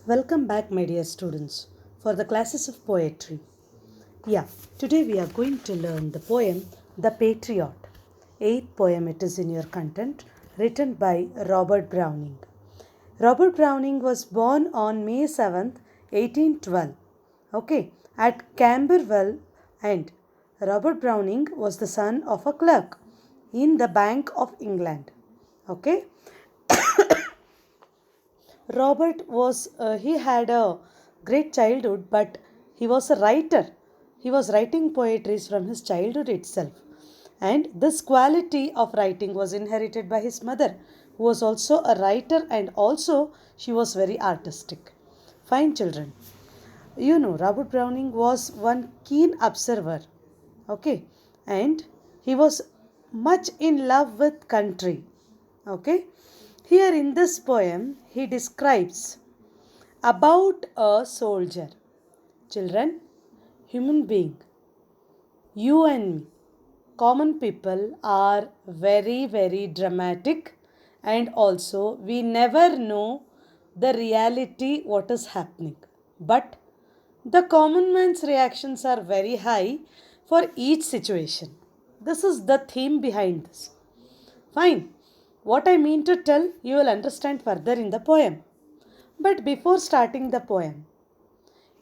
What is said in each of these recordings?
Welcome back, my dear students, for the classes of poetry. Today we are going to learn the poem The Patriot. Eighth poem it is in your content, written by Robert Browning. Robert Browning was born on May 7th, 1812, at Camberwell, and Robert Browning was the son of a clerk in the Bank of England. Okay, Robert he had a great childhood, but he was a writer. He was writing poetries from his childhood itself. And this quality of writing was inherited by his mother, who was also a writer, and also she was very artistic. Fine children. You know, Robert Browning was one keen observer, okay, and he was much in love with country, okay. Here in this poem, he describes about a soldier. Children, human being, you and me, common people are very, very dramatic, and also we never know the reality what is happening. But the common man's reactions are very high for each situation. This is the theme behind this. Fine. What I mean to tell, you will understand further in the poem. But before starting the poem,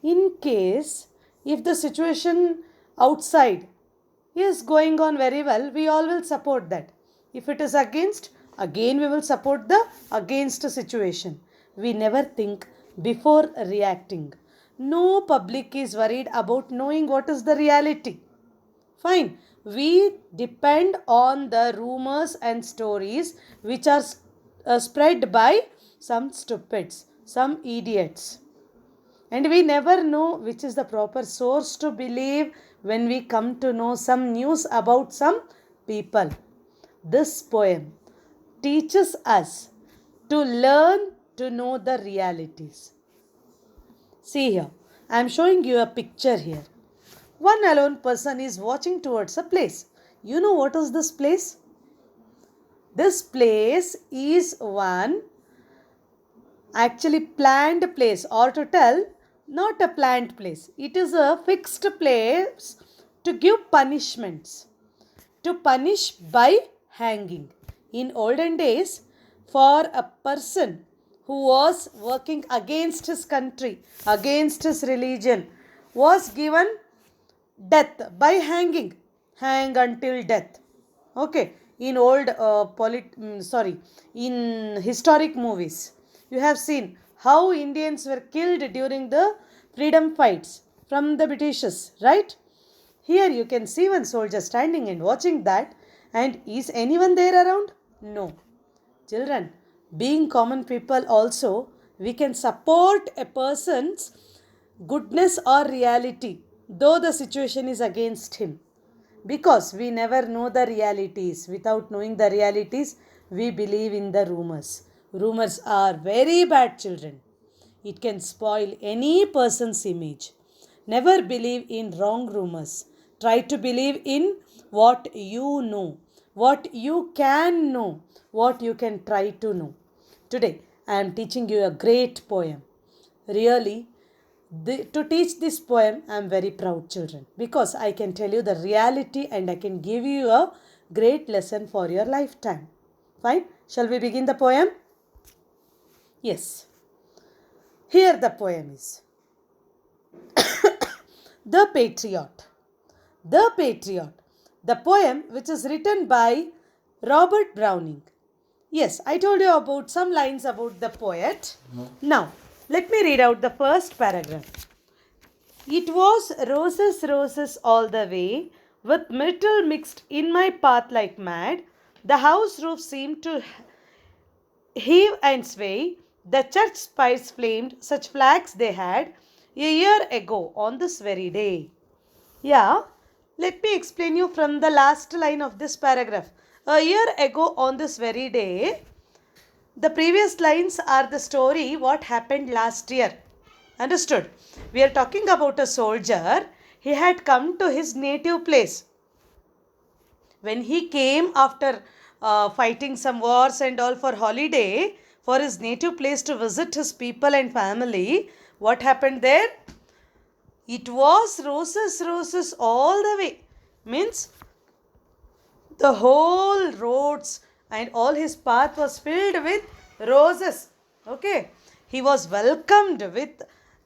in case if the situation outside is going on very well, we all will support that. If it is against, again we will support the against situation. We never think before reacting. No public is worried about knowing what is the reality. Fine. We depend on the rumors and stories which are spread by some stupids, some idiots. And we never know which is the proper source to believe when we come to know some news about some people. This poem teaches us to learn to know the realities. See here, I am showing you a picture here. One alone person is watching towards a place. You know what is this place? This place is one actually planned place, or to tell, not a planned place. It is a fixed place to give punishments, to punish by hanging. In olden days, for a person who was working against his country, against his religion, was given death by hanging. Hang until death. Okay. In old in historic movies, you have seen how Indians were killed during the freedom fights from the Britishers, right? Here you can see one soldier standing and watching that. And is anyone there around? No. Children, being common people also, we can support a person's goodness or reality, though the situation is against him. Because we never know the realities. Without knowing the realities, we believe in the rumors. Rumors are very bad, children. It can spoil any person's image. Never believe in wrong rumors. Try to believe in what you know, what you can know, what you can try to know. Today, I am teaching you a great poem. Really, to teach this poem, I am very proud, children, because I can tell you the reality and I can give you a great lesson for your lifetime. Fine? Shall we begin the poem? Yes. Here the poem is The Patriot. The Patriot. The poem which is written by Robert Browning. Yes, I told you about some lines about the poet. Now, let me read out the first paragraph. It was roses, roses all the way, with myrtle mixed in my path like mad. The house roof seemed to heave and sway. The church spires flamed, such flags they had a year ago on this very day. Yeah, let me explain you from the last line of this paragraph. A year ago on this very day, the previous lines are the story what happened last year. Understood? We are talking about a soldier. He had come to his native place. When he came after fighting some wars and all for holiday, for his native place to visit his people and family, what happened there? It was roses, roses all the way. Means the whole roads and all his path was filled with roses. Okay. He was welcomed with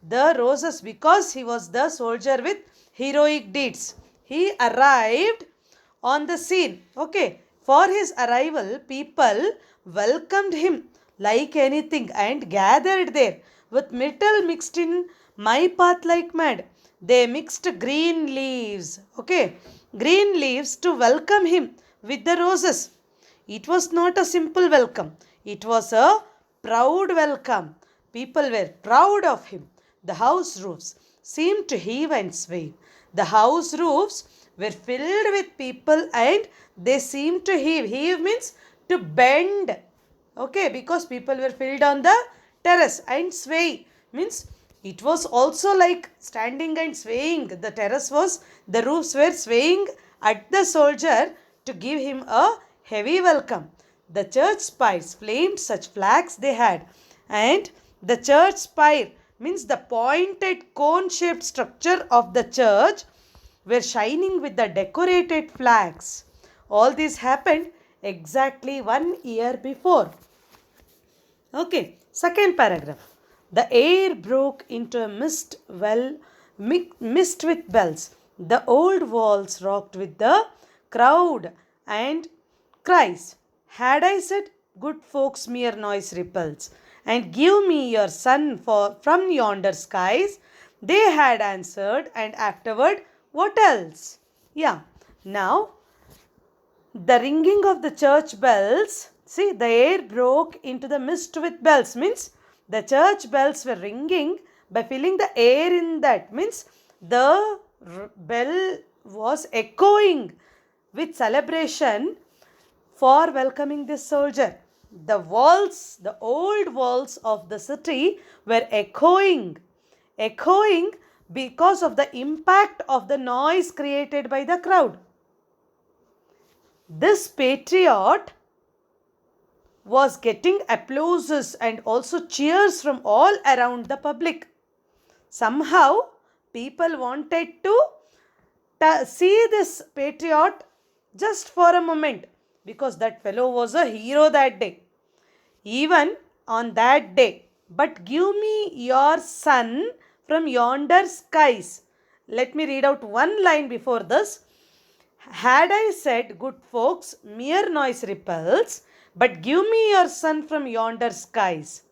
the roses because he was the soldier with heroic deeds. He arrived on the scene. Okay. For his arrival, people welcomed him like anything and gathered there with myrtle mixed in my path like mad. They mixed green leaves. Okay. Green leaves to welcome him with the roses. It was not a simple welcome. It was a proud welcome. People were proud of him. The house roofs seemed to heave and sway. The house roofs were filled with people and they seemed to heave. Heave means to bend. Okay, because people were filled on the terrace, and sway means it was also like standing and swaying. The terrace was, the roofs were swaying at the soldier to give him a heavy welcome. The church spires flamed, such flags they had, and the church spire means the pointed cone shaped structure of the church were shining with the decorated flags. All this happened exactly 1 year before. Okay, second paragraph. The air broke into a mist with bells. The old walls rocked with the crowd and cries. Had I said, good folks, mere noise repels, and give me your son from yonder skies, they had answered, and afterward, what else? Yeah, now the ringing of the church bells, see, the air broke into the mist with bells, means the church bells were ringing by filling the air in that, means the bell was echoing with celebration for welcoming this soldier. The walls, the old walls of the city were echoing because of the impact of the noise created by the crowd. This patriot was getting applauses and also cheers from all around the public. Somehow, people wanted to see this patriot just for a moment, because that fellow was a hero that day. Even on that day, but give me your son from yonder skies. Let me read out one line before this. Had I said, good folks, mere noise repels, but give me your son from yonder skies.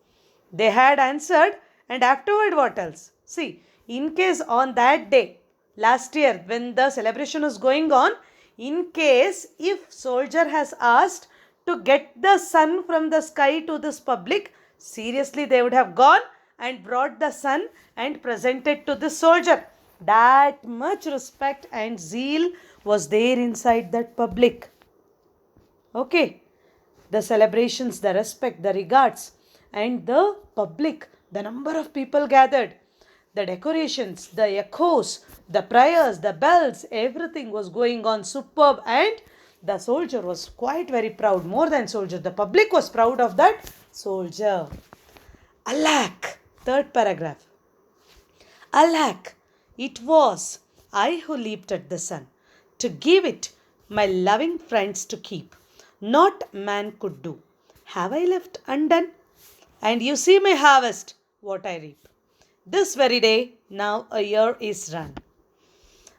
They had answered, and afterward what else? See, in case on that day, last year when the celebration was going on, in case if soldier has asked to get the sun from the sky to this public, seriously they would have gone and brought the sun and presented to the soldier. That much respect and zeal was there inside that public. Okay, the celebrations, the respect, the regards, and the public, the number of people gathered, the decorations, the echoes, the prayers, the bells, everything was going on superb, and the soldier was quite very proud. More than soldier, the public was proud of that soldier. Alack, third paragraph. Alack, it was I who leaped at the sun to give it my loving friends to keep. Not man could do. Have I left undone? And you see my harvest, what I reap. This very day, now a year is run.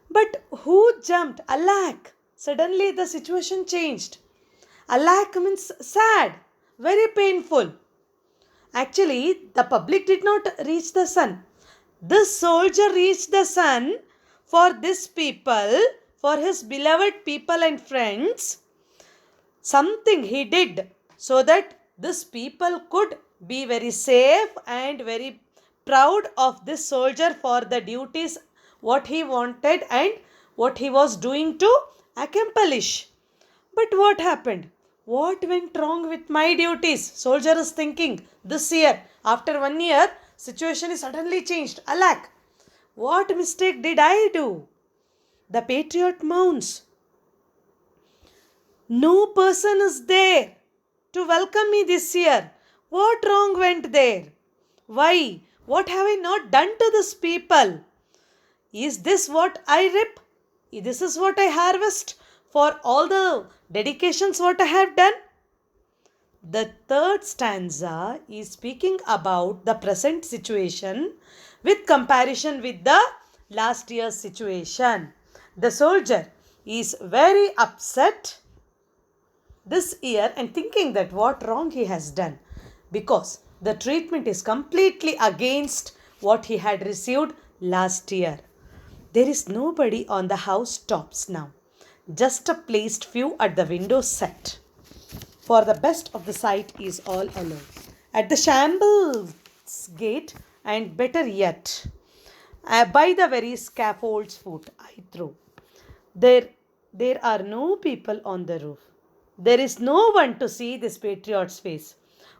But who jumped? Alack! Suddenly the situation changed. Alack means sad, very painful. Actually, the public did not reach the sun. This soldier reached the sun for this people, for his beloved people and friends. Something he did so that this people could be very safe and very proud of this soldier for the duties what he wanted and what he was doing to accomplish. But what happened? What went wrong with my duties? Soldier is thinking this year. After 1 year, situation is suddenly changed. Alack! What mistake did I do? The patriot mounts. No person is there to welcome me this year. What wrong went there? Why? What have I not done to this people? Is this what I reap? This is what I harvest for all the dedications what I have done? The third stanza is speaking about the present situation with comparison with the last year's situation. The soldier is very upset this year and thinking that what wrong he has done, because the treatment is completely against what he had received last year. There is nobody on the house tops now, just a placed few at the window set. For the best of the sight is all alone. At the shambles gate, and better yet, by the very scaffold's foot, I throw. There are no people on the roof. There is no one to see this patriot's face.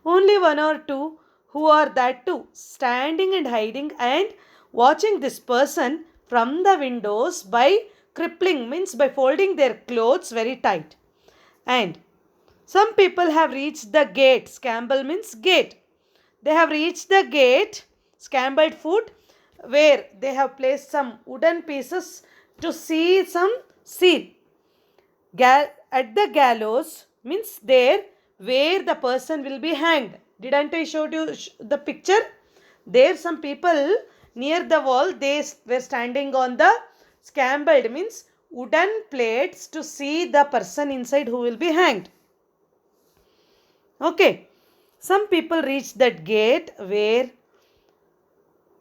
Only one or two who are that too, standing and hiding and watching this person from the windows by crippling, means by folding their clothes very tight. And some people have reached the gate. Scamble means gate. They have reached the gate, scambled foot, where they have placed some wooden pieces to see some scene. At the gallows means there where the person will be hanged. Didn't I show you the picture? There some people near the wall, they were standing on the scambled means wooden plates to see the person inside who will be hanged. Okay. Some people reach that gate where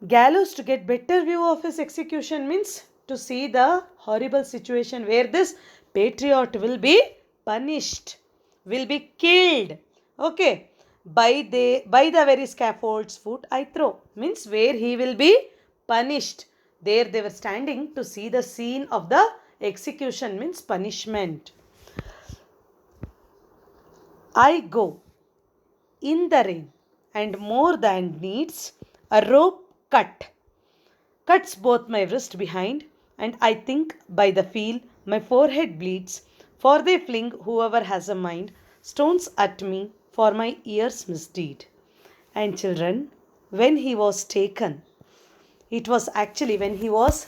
gallows to get better view of his execution, means to see the horrible situation where this patriot will be punished, will be killed. Okay. By the very scaffold's foot I throw, means where he will be punished. There they were standing to see the scene of the execution, means punishment. I go in the rain, and more than needs, a rope cuts both my wrist behind, and I think by the feel my forehead bleeds, for they fling, whoever has a mind, stones at me for my year's misdeed. And children, when he was taken, it was actually when he was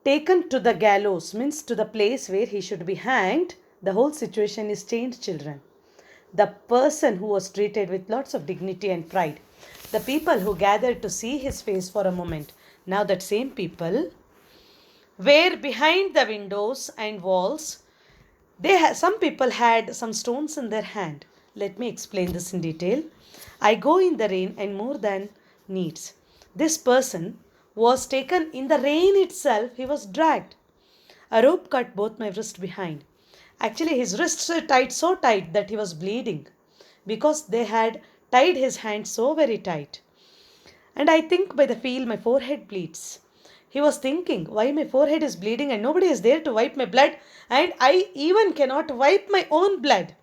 taken to the gallows, means to the place where he should be hanged, the whole situation is changed, children. The person who was treated with lots of dignity and pride, the people who gathered to see his face for a moment, now that same people were behind the windows and walls. Some people had some stones in their hand. Let me explain this in detail. I go in the rain, and more than needs. This person was taken in the rain itself. He was dragged. A rope cut both my wrists behind. Actually, his wrists were tied so tight that he was bleeding, because they had tied his hands so very tight. And I think by the feel my forehead bleeds. He was thinking, why my forehead is bleeding and nobody is there to wipe my blood, and I even cannot wipe my own blood.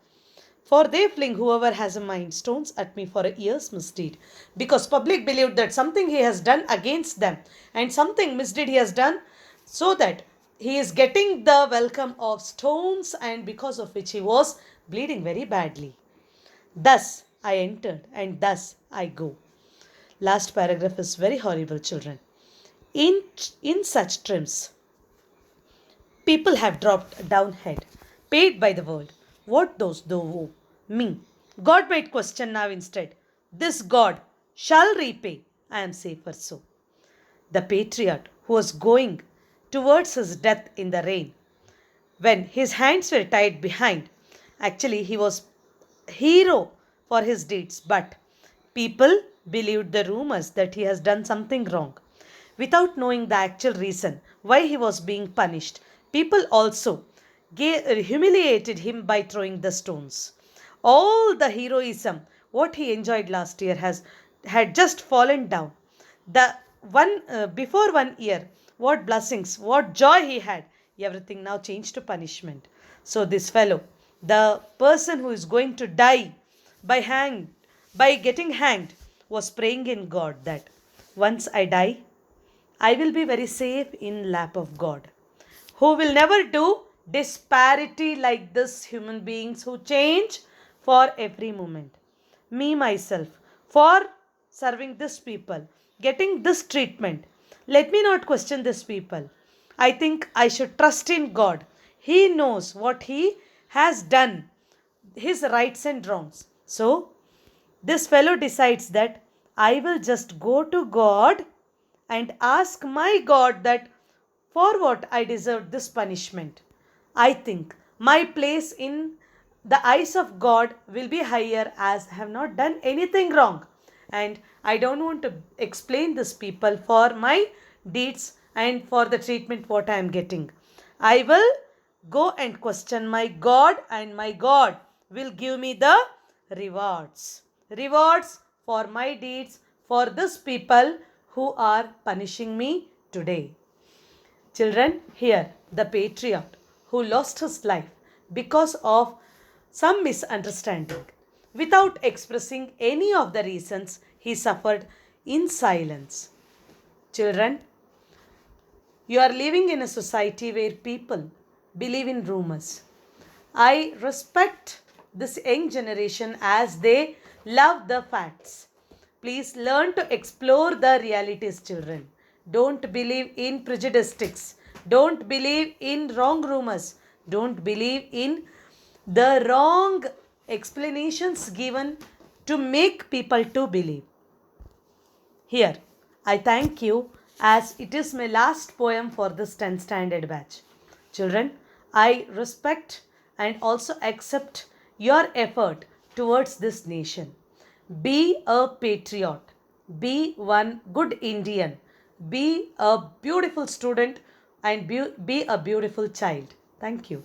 For they fling, whoever has a mind, stones at me for a year's misdeed. Because public believed that something he has done against them, and something misdeed he has done, so that he is getting the welcome of stones, and because of which he was bleeding very badly. Thus I entered, and thus I go. Last paragraph is very horrible, children. In such trims, people have dropped down head, paid by the world. What those do owe me? God might question now instead. This God shall repay. I am safer so. The patriot who was going towards his death in the rain, when his hands were tied behind, actually he was hero for his deeds, but people believed the rumors that he has done something wrong without knowing the actual reason why he was being punished. People also humiliated him by throwing the stones. All the heroism what he enjoyed last year had just fallen down. The one before 1 year, what blessings, what joy he had, everything now changed to punishment. So this fellow, the person who is going to die by getting hanged, was praying in God that once I die, I will be very safe in lap of God, who will never do disparity like this, human beings who change for every moment. me myself for serving this people, getting this treatment. Let me not question this people. I think I should trust in God. He knows what He has done, his rights and wrongs. So, this fellow decides that I will just go to God and ask my God that for what I deserved this punishment. I think my place in the eyes of God will be higher as I have not done anything wrong. And I don't want to explain this people for my deeds and for the treatment what I am getting. I will go and question my God, and my God will give me the rewards. Rewards for my deeds for this people who are punishing me today. Children, here the patriot who lost his life because of some misunderstanding. Without expressing any of the reasons, he suffered in silence. Children, you are living in a society where people believe in rumors. I respect this young generation as they love the facts. Please learn to explore the realities, children. Don't believe in prejudices. Don't believe in wrong rumors. Don't believe in the wrong explanations given to make people to believe. Here, I thank you as it is my last poem for this 10th standard batch. Children, I respect and also accept your effort towards this nation. Be a patriot. Be one good Indian. Be a beautiful student and be a beautiful child. Thank you.